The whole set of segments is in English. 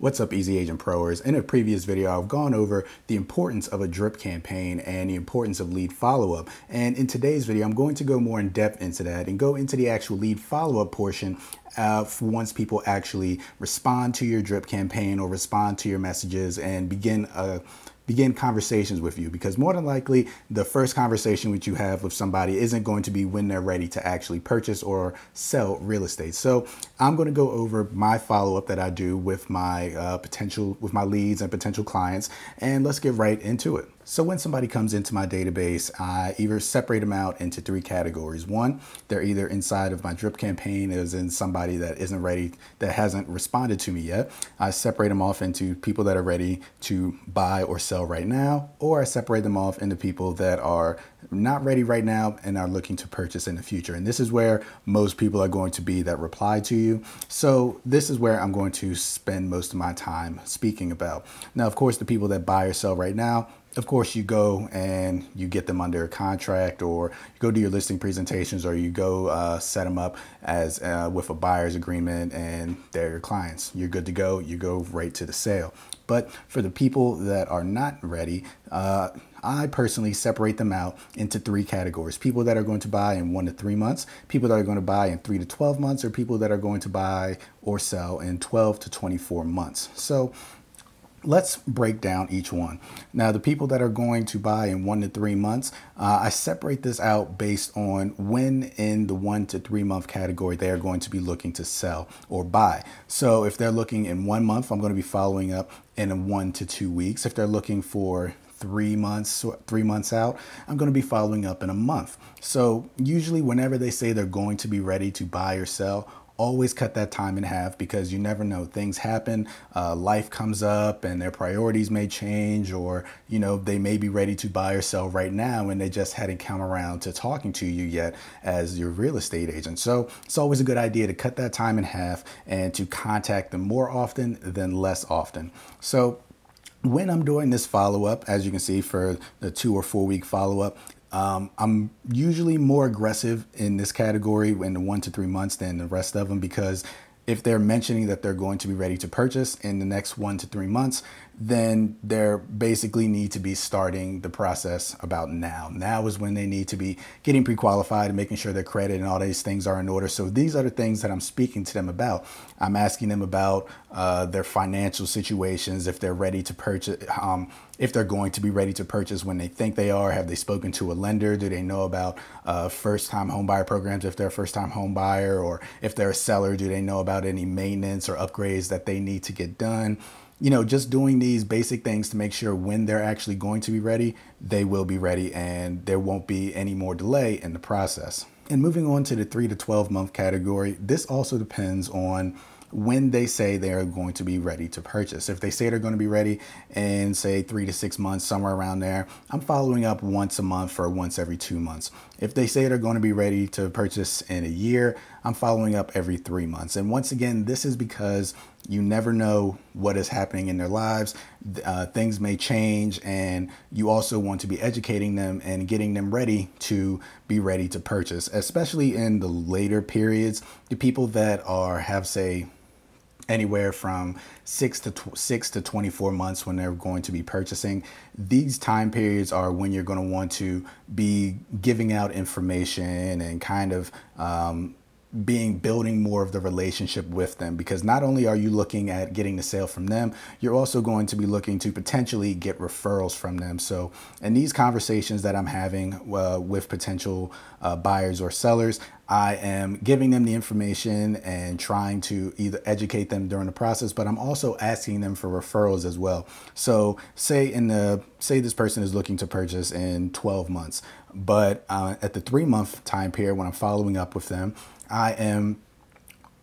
What's up, Easy Agent Proers? In a previous video, I've gone over the importance of a drip campaign and the importance of lead follow-up. And in today's video, I'm going to go more in depth into that and go into the actual lead follow-up portion once people actually respond to your drip campaign or respond to your messages and begin conversations with you, because more than likely the first conversation which you have with somebody isn't going to be when they're ready to actually purchase or sell real estate. So I'm going to go over my follow-up that I do with my with my leads and potential clients, and let's get right into it. So when somebody comes into my database, I either separate them out into three categories. One, they're either inside of my drip campaign, as in somebody that isn't ready, that hasn't responded to me yet. I separate them off into people that are ready to buy or sell right now, or I separate them off into people that are not ready right now and are looking to purchase in the future. And this is where most people are going to be that reply to you. So this is where I'm going to spend most of my time speaking about. Now, of course, the people that buy or sell right now, of course, you go and you get them under a contract, or you go do your listing presentations, or you go set them up as with a buyer's agreement, and they're your clients. You're good to go. You go right to the sale. But for the people that are not ready, I personally separate them out into three categories: people that are going to buy in 1 to 3 months, people that are going to buy in 3 to 12 months, or people that are going to buy or sell in 12 to 24 months. So let's break down each one. Now, the people that are going to buy in 1 to 3 months, I separate this out based on when in the 1 to 3 month category they are going to be looking to sell or buy. So if they're looking in 1 month, I'm going to be following up in 1 to 2 weeks. If they're looking for 3 months out, I'm going to be following up in a month. So usually whenever they say they're going to be ready to buy or sell, always cut that time in half, because you never know. Things happen, life comes up, and their priorities may change, or they may be ready to buy or sell right now and they just hadn't come around to talking to you yet as your real estate agent. So it's always a good idea to cut that time in half and to contact them more often than less often. So when I'm doing this follow-up, as you can see for the 2 or 4 week follow-up, I'm usually more aggressive in this category in the 1 to 3 months than the rest of them, because if they're mentioning that they're going to be ready to purchase in the next 1 to 3 months, then they're basically need to be starting the process about now. Now is when they need to be getting pre-qualified and making sure their credit and all these things are in order. So these are the things that I'm speaking to them about. I'm asking them about their financial situations, if they're ready to purchase, if they're going to be ready to purchase when they think they are. Have they spoken to a lender? Do they know about first-time home buyer programs if they're a first-time home buyer? Or if they're a seller, do they know about any maintenance or upgrades that they need to get done? Just doing these basic things to make sure when they're actually going to be ready, they will be ready and there won't be any more delay in the process. And moving on to the 3 to 12 month category, this also depends on when they say they are going to be ready to purchase. If they say they're going to be ready in, say, 3 to 6 months, somewhere around there, I'm following up once a month or once every 2 months. If they say they're going to be ready to purchase in a year, I'm following up every 3 months. And once again, this is because you never know what is happening in their lives. Things may change, and you also want to be educating them and getting them ready to be ready to purchase, especially in the later periods. The people that have, say, anywhere from 6 to 24 months when they're going to be purchasing. These time periods are when you're going to want to be giving out information and kind of building more of the relationship with them, because not only are you looking at getting the sale from them, you're also going to be looking to potentially get referrals from them. So in these conversations that I'm having with potential buyers or sellers, I am giving them the information and trying to either educate them during the process, but I'm also asking them for referrals as well. So say this person is looking to purchase in 12 months, but at the 3 month time period when I'm following up with them, I am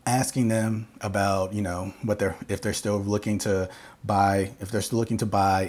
asking them about, if they're still looking to buy,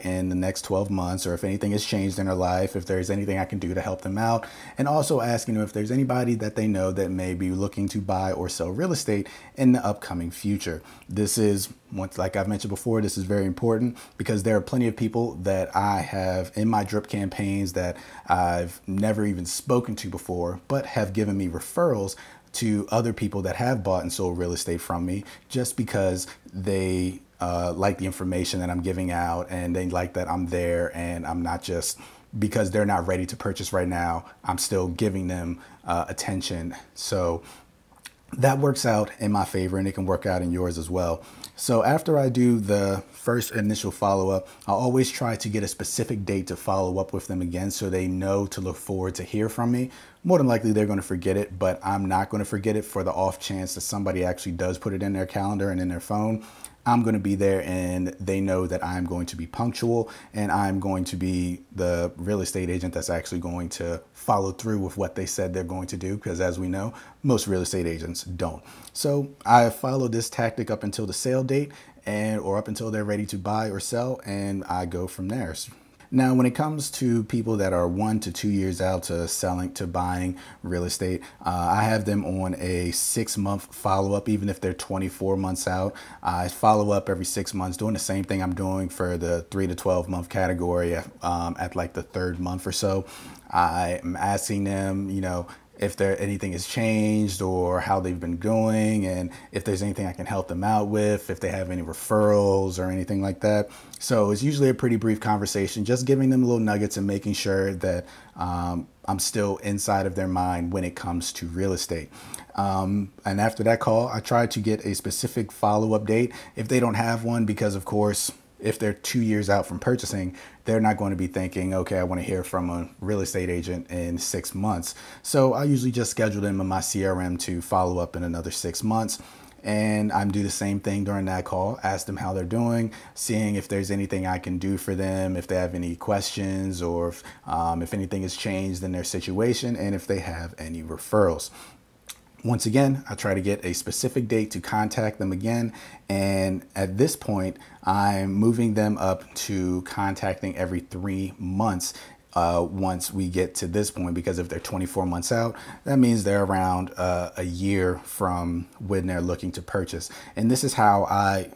in the next 12 months, or if anything has changed in their life, if there's anything I can do to help them out, and also asking them if there's anybody that they know that may be looking to buy or sell real estate in the upcoming future. This is, like I've mentioned before, this is very important, because there are plenty of people that I have in my drip campaigns that I've never even spoken to before, but have given me referrals to other people that have bought and sold real estate from me, just because they like the information that I'm giving out, and they like that I'm there and I'm not just, because they're not ready to purchase right now, I'm still giving them attention. So that works out in my favor, and it can work out in yours as well. So after I do the first initial follow-up, I'll always try to get a specific date to follow up with them again so they know to look forward to hear from me. More than likely they're going to forget it, but I'm not going to forget it. For the off chance that somebody actually does put it in their calendar and in their phone, I'm going to be there, and they know that I'm going to be punctual, and I'm going to be the real estate agent that's actually going to follow through with what they said they're going to do, because as we know, most real estate agents don't. So I follow this tactic up until the sale date, or up until they're ready to buy or sell, and I go from there. Now, when it comes to people that are 1 to 2 years out to buying real estate, I have them on a 6-month follow-up. Even if they're 24 months out, I follow up every 6 months, doing the same thing I'm doing for the 3 to 12 month category at like the 3rd month or so. I'm asking them, if anything has changed or how they've been doing, and if there's anything I can help them out with, if they have any referrals or anything like that. So it's usually a pretty brief conversation, just giving them little nuggets and making sure that I'm still inside of their mind when it comes to real estate. And after that call, I try to get a specific follow-up date if they don't have one, because of course, if they're 2 years out from purchasing, they're not going to be thinking, okay, I want to hear from a real estate agent in 6 months. So I usually just schedule them in my CRM to follow up in another 6 months. And I do the same thing during that call, ask them how they're doing, seeing if there's anything I can do for them, if they have any questions, or if anything has changed in their situation, and if they have any referrals. Once again, I try to get a specific date to contact them again. And at this point, I'm moving them up to contacting every 3 months once we get to this point, because if they're 24 months out, that means they're around a year from when they're looking to purchase. And this is how I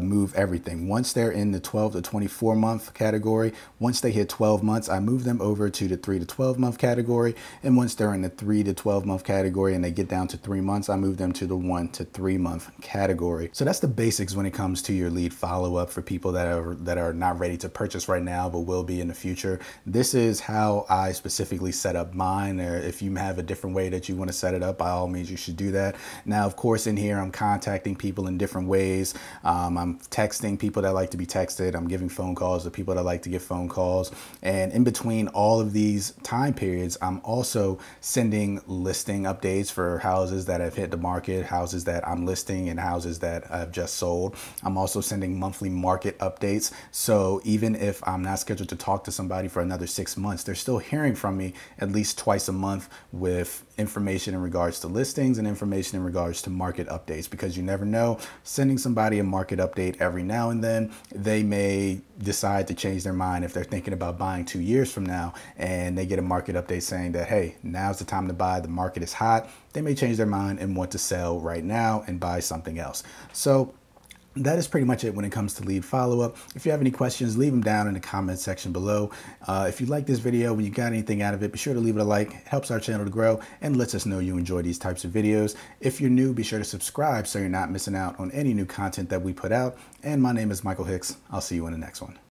move everything. Once they're in the 12 to 24 month category, once they hit 12 months, I move them over to the 3 to 12 month category. And once they're in the 3 to 12 month category and they get down to 3 months, I move them to the 1 to 3 month category. So that's the basics when it comes to your lead follow-up for people that are not ready to purchase right now, but will be in the future. This is how I specifically set up mine. Or if you have a different way that you want to set it up, by all means, you should do that. Now, of course, in here, I'm contacting people in different ways. I'm texting people that like to be texted. I'm giving phone calls to people that like to give phone calls. And in between all of these time periods, I'm also sending listing updates for houses that have hit the market, houses that I'm listing, and houses that I've just sold. I'm also sending monthly market updates. So even if I'm not scheduled to talk to somebody for another 6 months, they're still hearing from me at least twice a month with information in regards to listings and information in regards to market updates, because you never know. Sending somebody a market update every now and then, they may decide to change their mind if they're thinking about buying 2 years from now, and they get a market update saying that, hey, now's the time to buy, the market is hot. They may change their mind and want to sell right now and buy something else. So that is pretty much it when it comes to lead follow-up. If you have any questions, leave them down in the comment section below. If you like this video, when you got anything out of it, be sure to leave it a like. It helps our channel to grow and lets us know you enjoy these types of videos. If you're new, be sure to subscribe so you're not missing out on any new content that we put out. And my name is Michael Hicks. I'll see you in the next one.